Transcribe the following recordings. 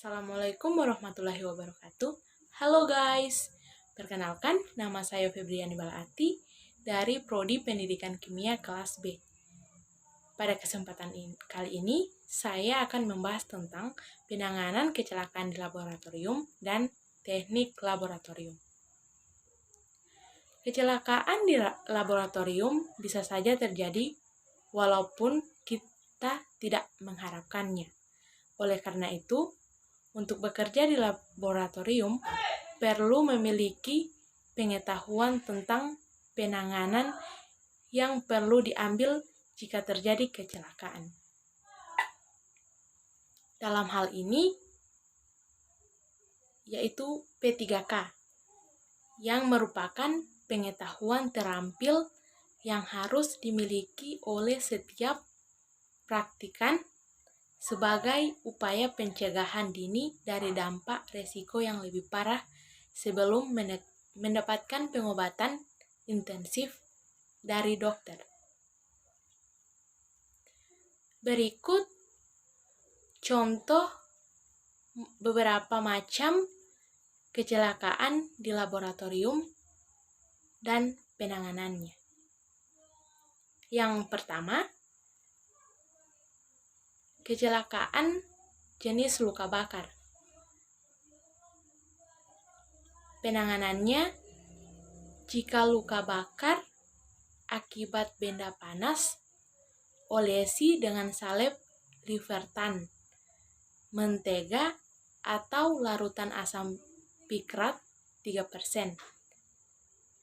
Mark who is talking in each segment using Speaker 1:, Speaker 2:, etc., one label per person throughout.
Speaker 1: Assalamualaikum warahmatullahi wabarakatuh. Halo guys, perkenalkan nama saya Febriani Balaati dari Prodi Pendidikan Kimia kelas B. Pada kesempatan kali ini, saya akan membahas tentang penanganan kecelakaan di laboratorium dan teknik laboratorium. Kecelakaan di laboratorium bisa saja terjadi walaupun kita tidak mengharapkannya. Oleh karena itu, untuk bekerja di laboratorium, perlu memiliki pengetahuan tentang penanganan yang perlu diambil jika terjadi kecelakaan. Dalam hal ini, yaitu P3K, yang merupakan pengetahuan terampil yang harus dimiliki oleh setiap praktikan sebagai upaya pencegahan dini dari dampak resiko yang lebih parah sebelum mendapatkan pengobatan intensif dari dokter. Berikut contoh beberapa macam kecelakaan di laboratorium dan penanganannya. Yang pertama, kecelakaan jenis luka bakar. Penanganannya, jika luka bakar akibat benda panas, olesi dengan salep Rivertan, mentega, atau larutan asam pikrat 3%.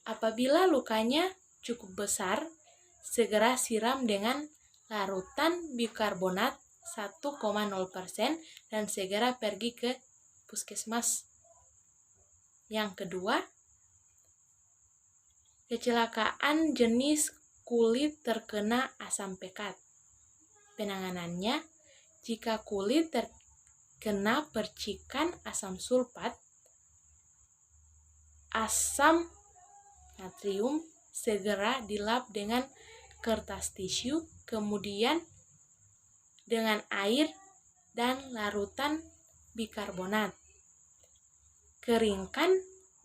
Speaker 1: Apabila lukanya cukup besar, segera siram dengan larutan bikarbonat 1,0% dan segera pergi ke puskesmas. Yang kedua, kecelakaan jenis kulit terkena asam pekat. Penanganannya, jika kulit terkena percikan asam sulfat, asam natrium segera dilap dengan kertas tisu, kemudian dengan air dan larutan bikarbonat. Keringkan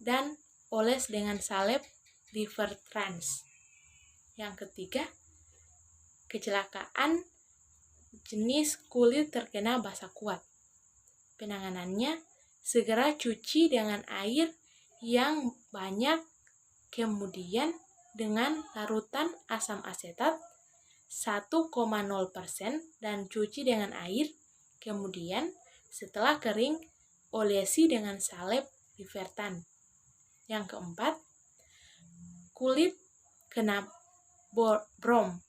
Speaker 1: dan oles dengan salep Rivertrans. Yang ketiga, kecelakaan jenis kulit terkena basah kuat. Penanganannya, segera cuci dengan air yang banyak, kemudian dengan larutan asam asetat 1,0% dan cuci dengan air, kemudian setelah kering, olesi dengan salep Rivertan. Yang keempat, kulit kena brom.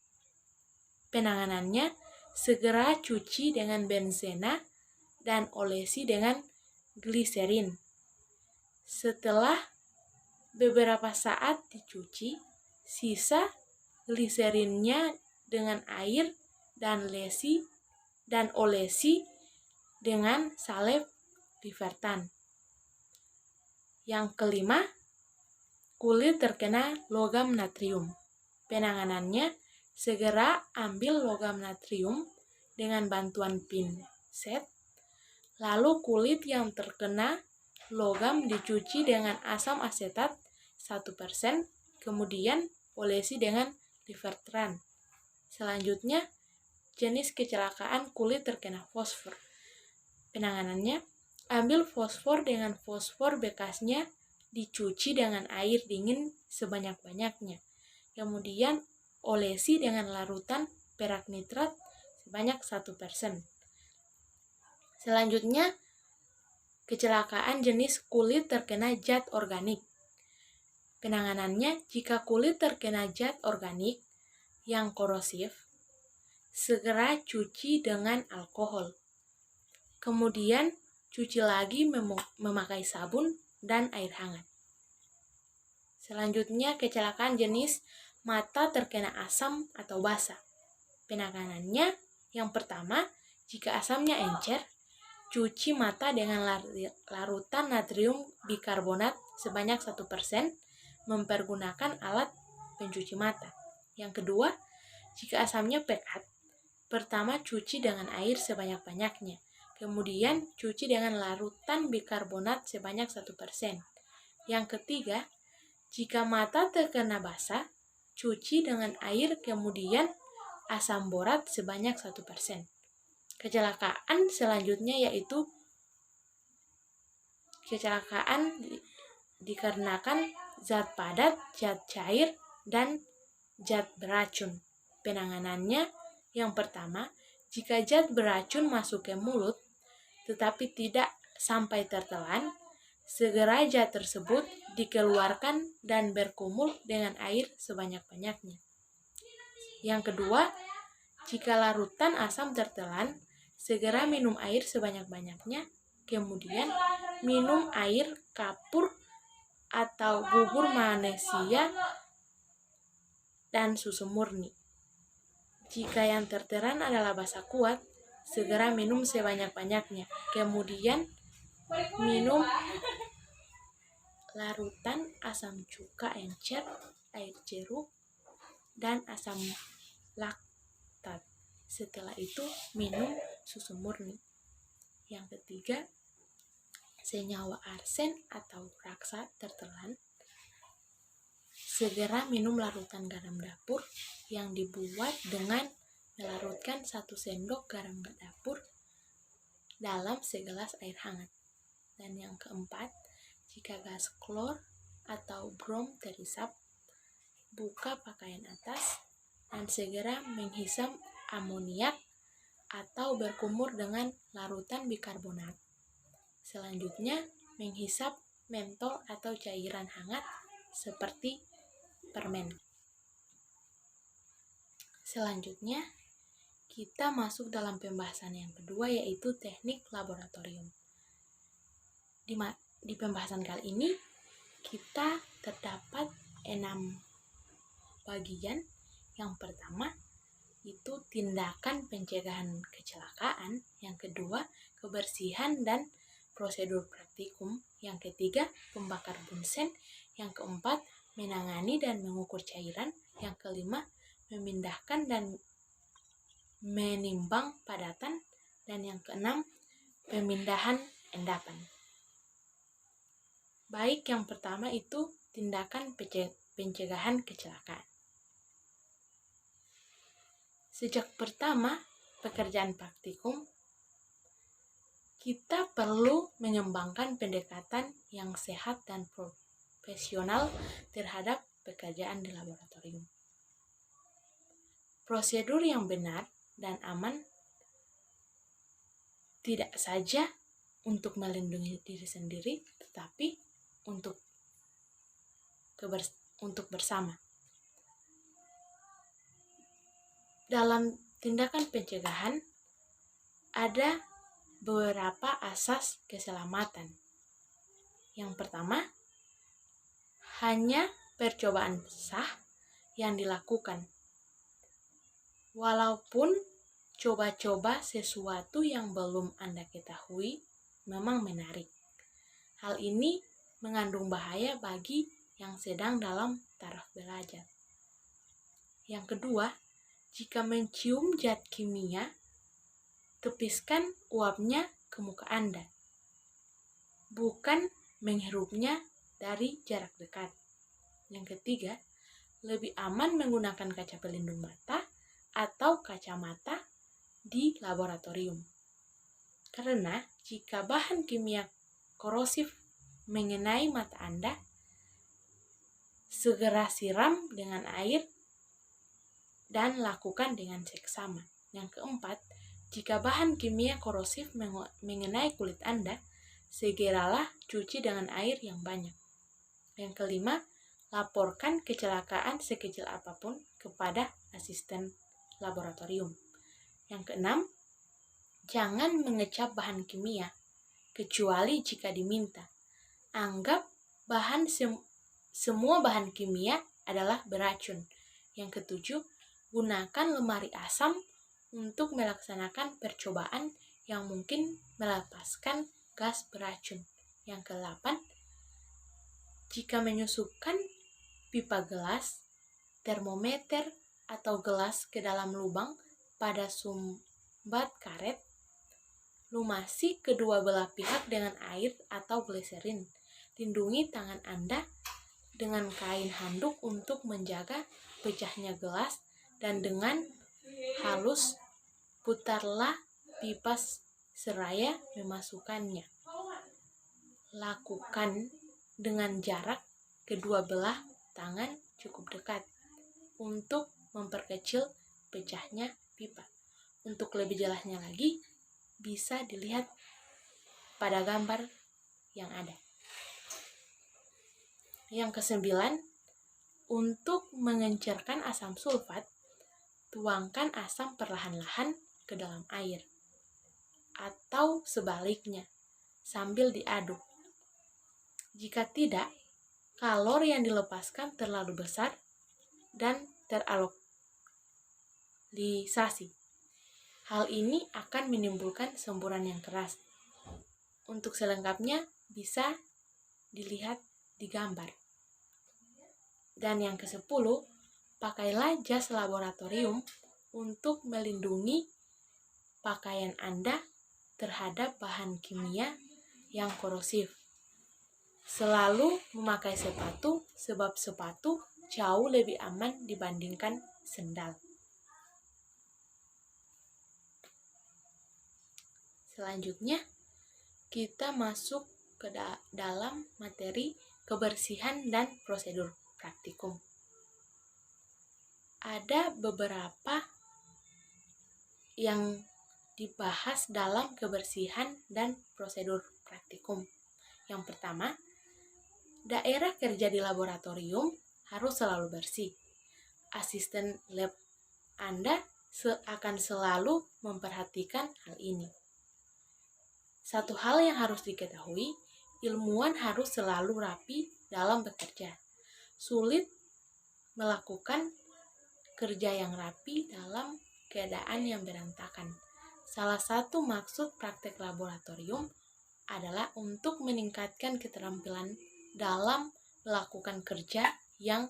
Speaker 1: Penanganannya, segera cuci dengan benzena dan olesi dengan gliserin. Setelah beberapa saat dicuci, sisa gliserinnya dengan air dan olesi dengan salep Rivertan. Yang kelima, kulit terkena logam natrium. Penanganannya, segera ambil logam natrium dengan bantuan pinset, lalu kulit yang terkena logam dicuci dengan asam asetat 1%, kemudian olesi dengan Rivertran. Selanjutnya, jenis kecelakaan kulit terkena fosfor. Penanganannya, ambil fosfor dengan fosfor bekasnya dicuci dengan air dingin sebanyak-banyaknya. Kemudian olesi dengan larutan perak nitrat sebanyak 1%. Selanjutnya, kecelakaan jenis kulit terkena zat organik. Penanganannya, jika kulit terkena zat organik yang korosif, segera cuci dengan alkohol. Kemudian, cuci lagi memakai sabun dan air hangat. Selanjutnya, kecelakaan jenis mata terkena asam atau basa. Penanganannya, yang pertama, jika asamnya encer, cuci mata dengan larutan natrium bikarbonat sebanyak 1%, mempergunakan alat pencuci mata. Yang kedua, jika asamnya pekat, pertama cuci dengan air sebanyak-banyaknya. Kemudian cuci dengan larutan bikarbonat sebanyak 1%. Yang ketiga, jika mata terkena basah, cuci dengan air kemudian asam borat sebanyak 1%. Kecelakaan selanjutnya yaitu kecelakaan dikarenakan zat padat, zat cair, dan zat beracun. Penanganannya yang pertama, jika zat beracun masuk ke mulut tetapi tidak sampai tertelan, segera zat tersebut dikeluarkan dan berkumur dengan air sebanyak-banyaknya. Yang kedua, jika larutan asam tertelan, segera minum air sebanyak-banyaknya, kemudian minum air kapur atau bubur magnesia dan susu murni. Jika yang tertelan adalah basah kuat, segera minum sebanyak-banyaknya. Kemudian minum larutan asam cuka encer, air jeruk, dan asam laktat. Setelah itu minum susu murni. Yang ketiga, senyawa arsen atau raksa tertelan, segera minum larutan garam dapur yang dibuat dengan melarutkan 1 sendok garam dapur dalam segelas air hangat. Dan yang keempat, jika gas klor atau brom terhisap, buka pakaian atas dan segera menghisap amoniak atau berkumur dengan larutan bikarbonat. Selanjutnya, menghisap mentol atau cairan hangat seperti permen. Selanjutnya, kita masuk dalam pembahasan yang kedua, yaitu teknik laboratorium. Di pembahasan kali ini, kita terdapat 6 bagian. Yang pertama, itu tindakan pencegahan kecelakaan. Yang kedua, kebersihan dan prosedur praktikum. Yang ketiga, pembakar bunsen. Yang keempat, menangani dan mengukur cairan. Yang kelima, memindahkan dan menimbang padatan. Dan yang keenam, pemindahan endapan. Baik, yang pertama itu tindakan pencegahan kecelakaan. Sejak pertama pekerjaan praktikum, kita perlu mengembangkan pendekatan yang sehat dan profesional terhadap pekerjaan di laboratorium. Prosedur yang benar dan aman tidak saja untuk melindungi diri sendiri, tetapi untuk bersama. Dalam tindakan pencegahan ada beberapa asas keselamatan. Yang pertama, hanya percobaan sah yang dilakukan. Walaupun coba-coba sesuatu yang belum Anda ketahui memang menarik. Hal ini mengandung bahaya bagi yang sedang dalam taraf belajar. Yang kedua, jika mencium zat kimia, tepiskan uapnya ke muka Anda, bukan menghirupnya dari jarak dekat. Yang ketiga, lebih aman menggunakan kaca pelindung mata atau kacamata di laboratorium. Karena jika bahan kimia korosif mengenai mata Anda, segera siram dengan air dan lakukan dengan seksama. Yang keempat, jika bahan kimia korosif mengenai kulit Anda, segeralah cuci dengan air yang banyak. Yang kelima, laporkan kecelakaan sekecil apapun kepada asisten laboratorium. Yang keenam, jangan mengecap bahan kimia, kecuali jika diminta. Anggap semua bahan kimia adalah beracun. Yang ketujuh, gunakan lemari asam untuk melaksanakan percobaan yang mungkin melepaskan gas beracun. Yang ke-8, jika menyusupkan pipa gelas, termometer, atau gelas ke dalam lubang pada sumbat karet, Lumasi kedua belah pihak dengan air atau glycerin. Lindungi tangan Anda dengan kain handuk untuk menjaga pecahnya gelas, dan dengan halus putarlah pipa seraya memasukkannya. Lakukan dengan jarak kedua belah tangan cukup dekat untuk memperkecil pecahnya pipa. Untuk lebih jelasnya lagi, bisa dilihat pada gambar yang ada. Yang kesembilan, untuk mengencerkan asam sulfat, tuangkan asam perlahan-lahan ke dalam air, atau sebaliknya, sambil diaduk. Jika tidak, kalor yang dilepaskan terlalu besar dan teralkalisasi. Hal ini akan menimbulkan semburan yang keras. Untuk selengkapnya bisa dilihat di gambar. Dan yang ke-10, pakailah jas laboratorium untuk melindungi pakaian Anda terhadap bahan kimia yang korosif. Selalu memakai sepatu, sebab sepatu jauh lebih aman dibandingkan sendal. Selanjutnya, kita masuk ke dalam materi kebersihan dan prosedur praktikum. Ada beberapa yang dibahas dalam kebersihan dan prosedur praktikum. Yang pertama, daerah kerja di laboratorium harus selalu bersih. Asisten lab Anda akan selalu memperhatikan hal ini. Satu hal yang harus diketahui, ilmuwan harus selalu rapi dalam bekerja. Sulit melakukan kerja yang rapi dalam keadaan yang berantakan. Salah satu maksud praktek laboratorium adalah untuk meningkatkan keterampilan dalam melakukan kerja yang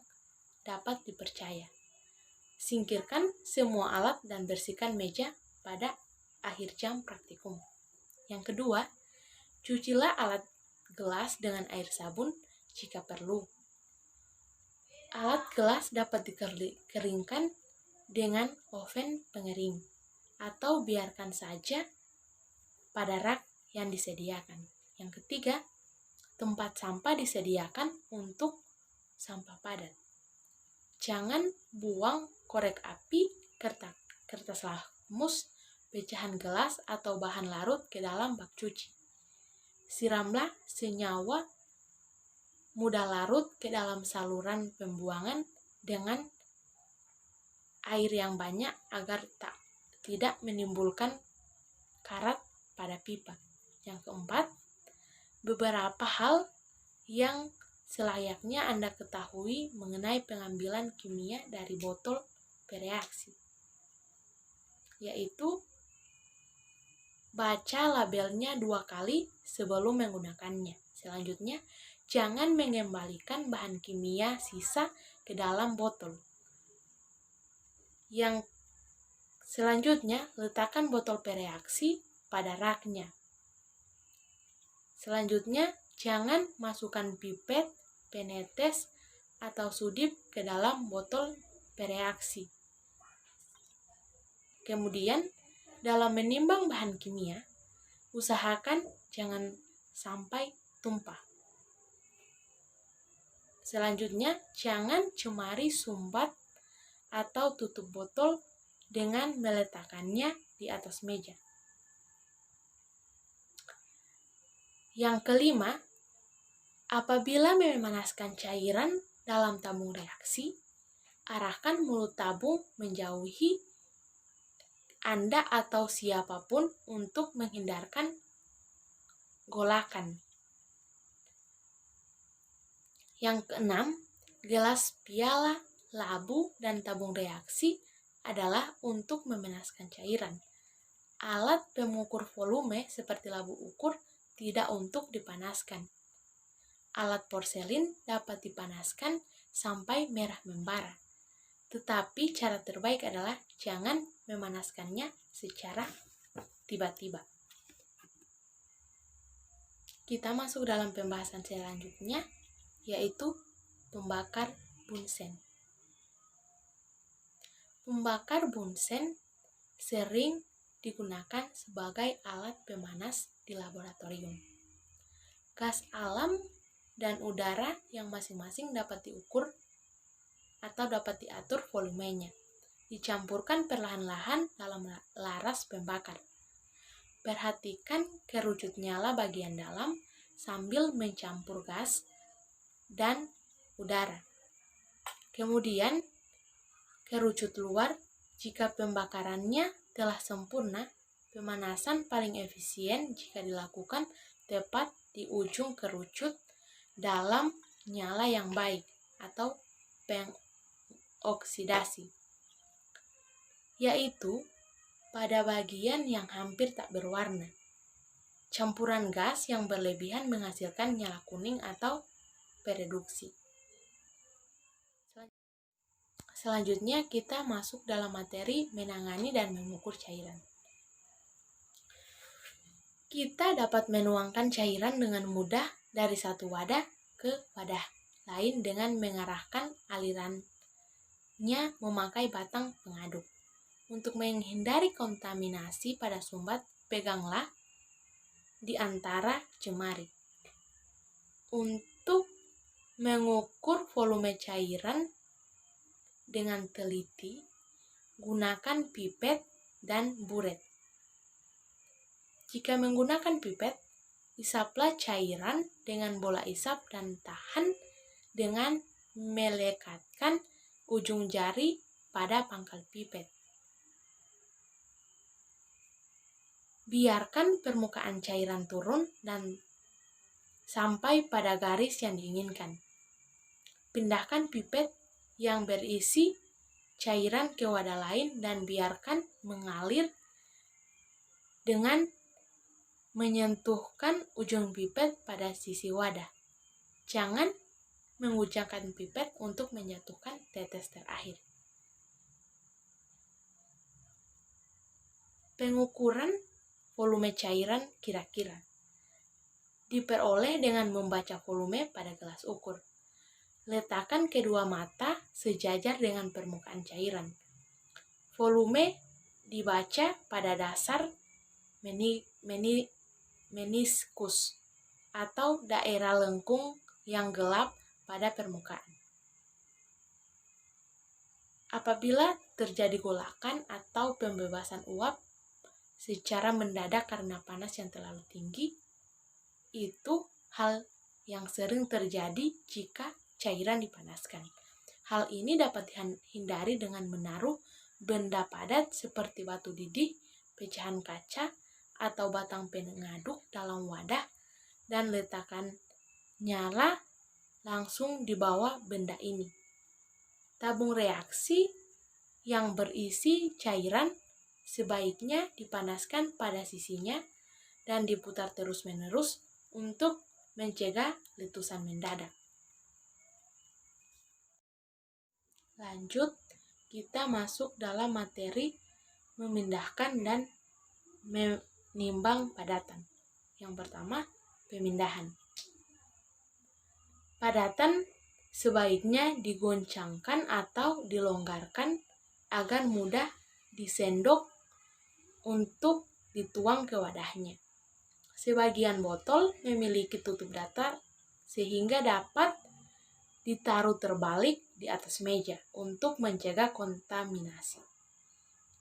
Speaker 1: dapat dipercaya. Singkirkan semua alat dan bersihkan meja pada akhir jam praktikum. Yang kedua, cucilah alat gelas dengan air sabun jika perlu. Alat gelas dapat dikeringkan dengan oven pengering, atau biarkan saja pada rak yang disediakan. Yang ketiga, tempat sampah disediakan untuk sampah padat. Jangan buang korek api, kertas lakmus, pecahan gelas, atau bahan larut ke dalam bak cuci. Siramlah senyawa mudah larut ke dalam saluran pembuangan dengan air yang banyak agar tidak menimbulkan karat pada pipa. Yang keempat, beberapa hal yang selayaknya Anda ketahui mengenai pengambilan kimia dari botol bereaksi, yaitu baca labelnya 2 kali sebelum menggunakannya. Selanjutnya, jangan mengembalikan bahan kimia sisa ke dalam botol. Yang selanjutnya, letakkan botol bereaksi pada raknya. Selanjutnya, jangan masukkan pipet, penetes, atau sudip ke dalam botol bereaksi. Kemudian, dalam menimbang bahan kimia, usahakan jangan sampai tumpah. Selanjutnya, jangan cemari sumbat atau tutup botol dengan meletakkannya di atas meja. Yang kelima, apabila memanaskan cairan dalam tabung reaksi, arahkan mulut tabung menjauhi Anda atau siapapun untuk menghindarkan golakan. Yang keenam, gelas, piala, labu, dan tabung reaksi adalah untuk memanaskan cairan. Alat pengukur volume seperti labu ukur tidak untuk dipanaskan. Alat porselin dapat dipanaskan sampai merah membara. Tetapi cara terbaik adalah jangan memanaskannya secara tiba-tiba. kita masuk dalam pembahasan selanjutnya, yaitu pembakar bunsen. Pembakar bunsen sering digunakan sebagai alat pemanas di laboratorium. Gas alam dan udara yang masing-masing dapat diukur atau dapat diatur volumenya, dicampurkan perlahan-lahan dalam laras pembakar. Perhatikan kerucut nyala bagian dalam sambil mencampur gas dan udara. Kemudian, kerucut luar. Jika pembakarannya telah sempurna, pemanasan paling efisien jika dilakukan tepat di ujung kerucut dalam nyala yang baik atau pengoksidasi, yaitu pada bagian yang hampir tak berwarna. Campuran gas yang berlebihan menghasilkan nyala kuning atau pereduksi. Selanjutnya kita masuk dalam materi menangani dan mengukur cairan. Kita dapat menuangkan cairan dengan mudah dari satu wadah ke wadah lain dengan mengarahkan alirannya memakai batang pengaduk. Untuk menghindari kontaminasi pada sumbat, peganglah di antara jemari. Untuk mengukur volume cairan dengan teliti, gunakan pipet dan buret. Jika menggunakan pipet, isaplah cairan dengan bola isap dan tahan dengan melekatkan ujung jari pada pangkal pipet. Biarkan permukaan cairan turun dan sampai pada garis yang diinginkan. Pindahkan pipet yang berisi cairan ke wadah lain dan biarkan mengalir dengan menyentuhkan ujung pipet pada sisi wadah. Jangan mengucapkan pipet untuk menjatuhkan tetes terakhir. Pengukuran volume cairan kira-kira diperoleh dengan membaca volume pada gelas ukur. Letakkan kedua mata sejajar dengan permukaan cairan. Volume dibaca pada dasar meniskus atau daerah lengkung yang gelap pada permukaan. Apabila terjadi golakan atau pembebasan uap secara mendadak karena panas yang terlalu tinggi, itu hal yang sering terjadi jika cairan dipanaskan. Hal ini dapat dihindari dengan menaruh benda padat seperti batu didih, pecahan kaca, atau batang pengaduk dalam wadah dan letakkan nyala langsung di bawah benda ini. Tabung reaksi yang berisi cairan sebaiknya dipanaskan pada sisinya dan diputar terus-menerus untuk mencegah letusan mendadak. Lanjut, kita masuk dalam materi memindahkan dan menimbang padatan. Yang pertama, pemindahan. Padatan sebaiknya digoncangkan atau dilonggarkan agar mudah disendok untuk dituang ke wadahnya. Sebagian botol memiliki tutup datar sehingga dapat ditaruh terbalik di atas meja untuk mencegah kontaminasi.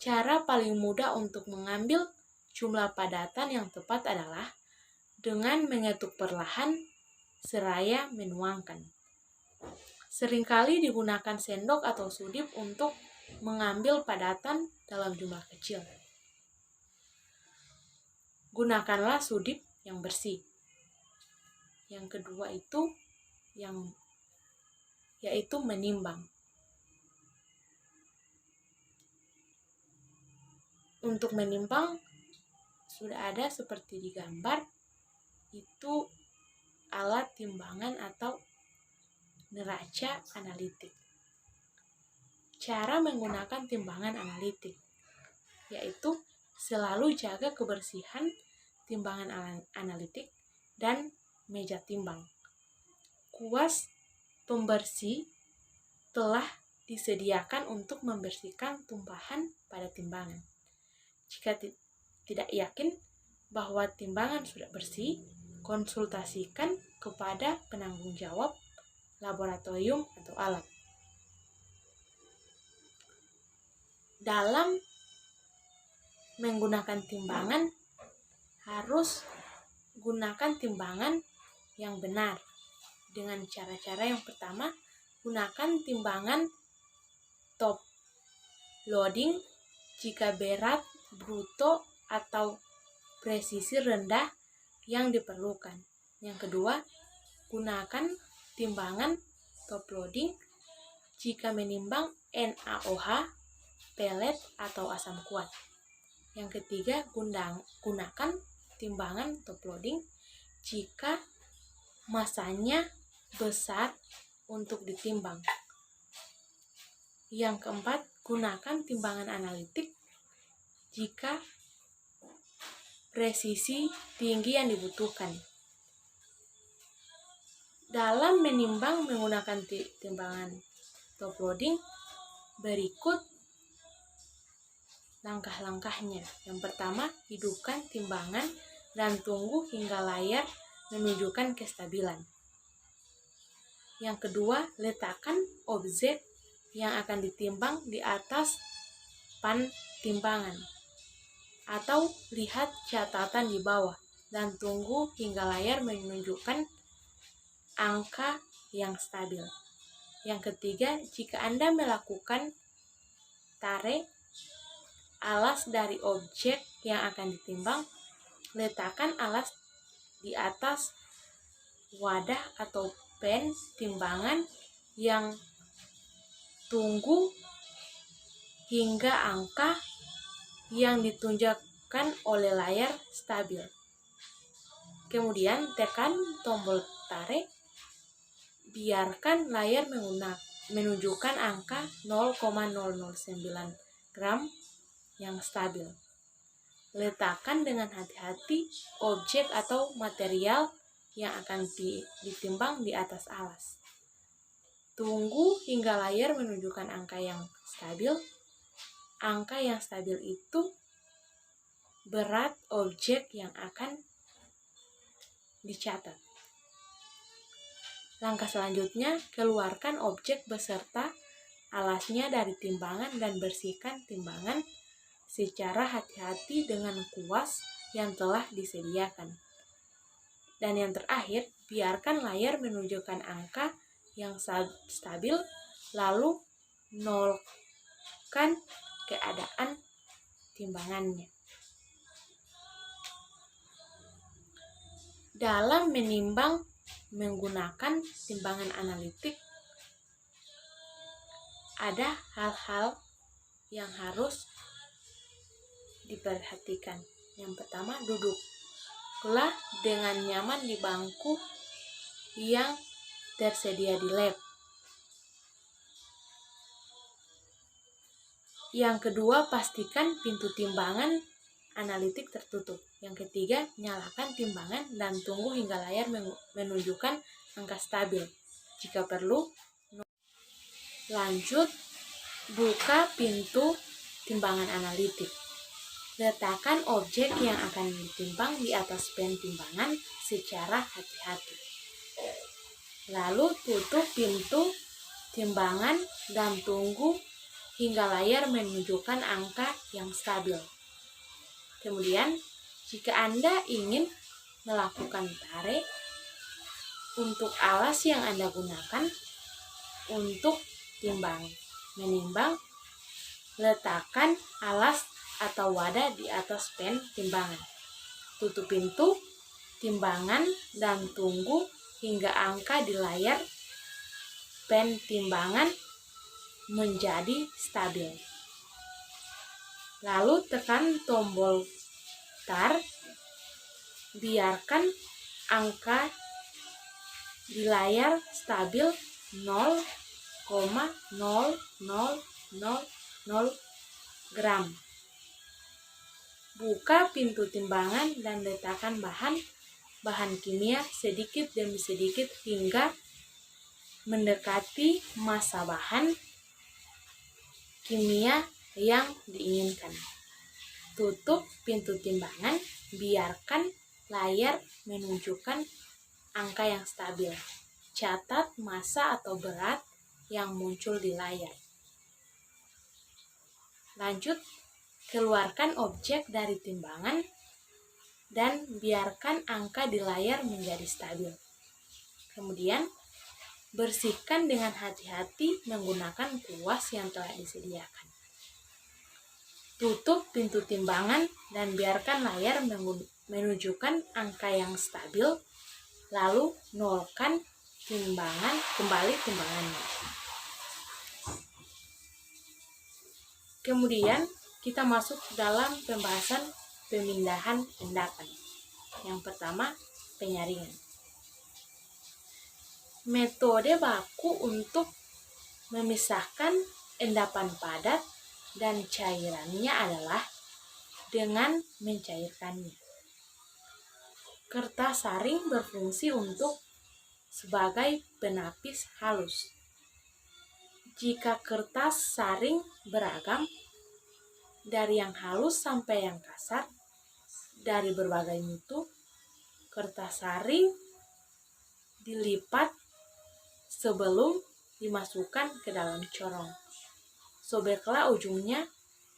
Speaker 1: Cara paling mudah untuk mengambil jumlah padatan yang tepat adalah dengan mengetuk perlahan seraya menuangkan. Seringkali digunakan sendok atau sudip untuk mengambil padatan dalam jumlah kecil. Gunakanlah sudip yang bersih. Yang kedua yaitu menimbang. Untuk menimbang sudah ada seperti di gambar, itu alat timbangan atau neraca analitik. Cara menggunakan timbangan analitik yaitu selalu jaga kebersihan timbangan analitik dan meja timbang. Kuas pembersih telah disediakan untuk membersihkan tumpahan pada timbangan. Jika tidak yakin bahwa timbangan sudah bersih, konsultasikan kepada penanggung jawab laboratorium atau alat. Dalam menggunakan timbangan, harus gunakan timbangan yang benar. Dengan cara-cara yang pertama, gunakan timbangan top loading jika berat, bruto, atau presisi rendah yang diperlukan. Yang kedua, gunakan timbangan top loading jika menimbang NaOH, pelet, atau asam kuat. Yang ketiga, gunakan timbangan top loading jika masanya besar untuk ditimbang. Yang keempat, gunakan timbangan analitik jika presisi tinggi yang dibutuhkan. Dalam menimbang menggunakan timbangan top loading, berikut langkah-langkahnya. Yang pertama, hidupkan timbangan dan tunggu hingga layar menunjukkan kestabilan. Yang kedua, letakkan objek yang akan ditimbang di atas pan timbangan atau lihat catatan di bawah dan tunggu hingga layar menunjukkan angka yang stabil. Yang ketiga, jika Anda melakukan tarik alas dari objek yang akan ditimbang, letakkan alas di atas wadah atau pen timbangan yang tunggu hingga angka yang ditunjukkan oleh layar stabil. Kemudian tekan tombol tarik, biarkan layar menunjukkan angka 0,009 gram yang stabil. Letakkan dengan hati-hati objek atau material yang akan ditimbang di atas alas. Tunggu hingga layar menunjukkan angka yang stabil. Angka yang stabil itu berat objek yang akan dicatat. Langkah selanjutnya, keluarkan objek beserta alasnya dari timbangan dan bersihkan timbangan secara hati-hati dengan kuas yang telah disediakan. Dan yang terakhir, biarkan layar menunjukkan angka yang stabil, lalu nolkan keadaan timbangannya. Dalam menimbang menggunakan timbangan analitik, ada hal-hal yang harus diperhatikan. Yang pertama, duduklah dengan nyaman di bangku yang tersedia di lab. Yang kedua, pastikan pintu timbangan analitik tertutup. Yang ketiga, nyalakan timbangan dan tunggu hingga layar menunjukkan angka stabil. Jika perlu, lanjut buka pintu timbangan analitik. Letakkan objek yang akan ditimbang di atas pen timbangan secara hati-hati. Lalu tutup pintu timbangan dan tunggu hingga layar menunjukkan angka yang stabil. Kemudian, jika Anda ingin melakukan tarik untuk alas yang Anda gunakan untuk menimbang, letakkan alas atau wadah di atas pen timbangan. Tutup pintu timbangan dan tunggu hingga angka di layar pen timbangan menjadi stabil. Lalu tekan tombol start, biarkan angka di layar stabil 0,0000 gram. Buka pintu timbangan dan letakkan bahan bahan kimia sedikit demi sedikit hingga mendekati massa bahan kimia yang diinginkan. Tutup pintu timbangan, biarkan layar menunjukkan angka yang stabil. Catat massa atau berat yang muncul di layar. Lanjut, keluarkan objek dari timbangan dan biarkan angka di layar menjadi stabil. Kemudian, bersihkan dengan hati-hati menggunakan kuas yang telah disediakan. Tutup pintu timbangan dan biarkan layar menunjukkan angka yang stabil, lalu nolkan kembali timbangannya. Kemudian kita masuk dalam pembahasan pemindahan endapan. Yang pertama, penyaringan. Metode baku untuk memisahkan endapan padat dan cairannya adalah dengan mencairkannya. Kertas saring berfungsi untuk sebagai penapis halus. Jika kertas saring beragam, dari yang halus sampai yang kasar, dari berbagai mutu, kertas saring dilipat sebelum dimasukkan ke dalam corong. Sobeklah ujungnya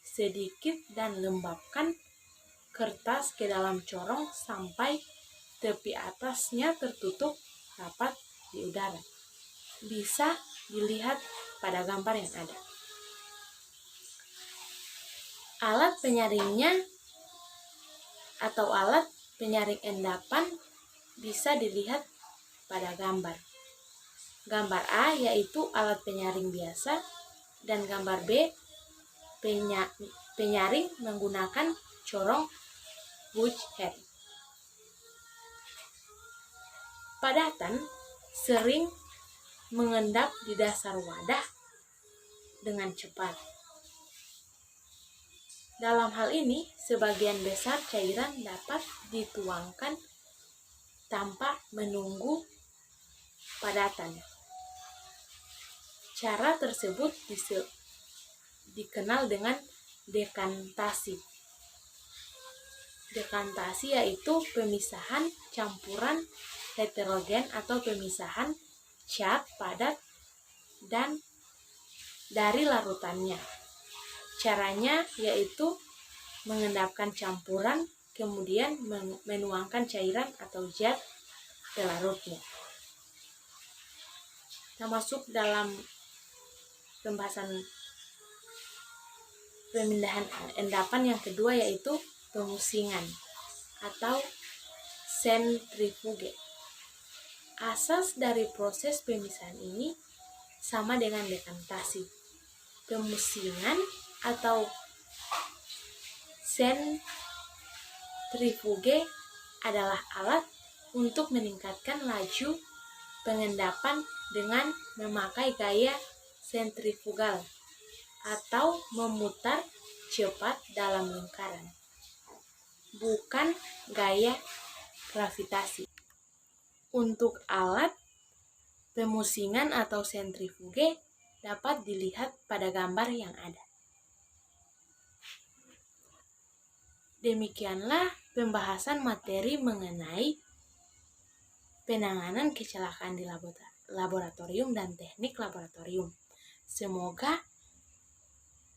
Speaker 1: sedikit dan lembabkan kertas ke dalam corong sampai tepi atasnya tertutup rapat di udara. Bisa dilihat pada gambar yang ada. Alat penyaringnya atau alat penyaring endapan bisa dilihat pada gambar. Gambar A yaitu alat penyaring biasa dan gambar B penyaring menggunakan corong Buch head. Padatan sering mengendap di dasar wadah dengan cepat. Dalam hal ini, sebagian besar cairan dapat dituangkan tanpa menunggu padatan. Cara tersebut dikenal dengan dekantasi. Dekantasi yaitu pemisahan campuran heterogen atau pemisahan cat padat dan dari larutannya. Caranya yaitu mengendapkan campuran, kemudian menuangkan cairan atau zat ke larutnya. Kita masuk dalam pembahasan pemindahan endapan yang kedua yaitu pemusingan atau sentrifuge. Asas dari proses pemisahan ini sama dengan dekantasi. Pemusingan atau sentrifuge adalah alat untuk meningkatkan laju pengendapan dengan memakai gaya sentrifugal atau memutar cepat dalam lingkaran, bukan gaya gravitasi. Untuk alat pemusingan atau sentrifuge dapat dilihat pada gambar yang ada. Demikianlah pembahasan materi mengenai penanganan kecelakaan di laboratorium dan teknik laboratorium. Semoga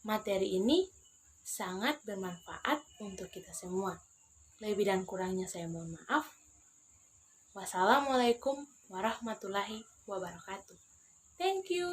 Speaker 1: materi ini sangat bermanfaat untuk kita semua. Lebih dan kurangnya saya mohon maaf. Wassalamualaikum warahmatullahi wabarakatuh. Thank you.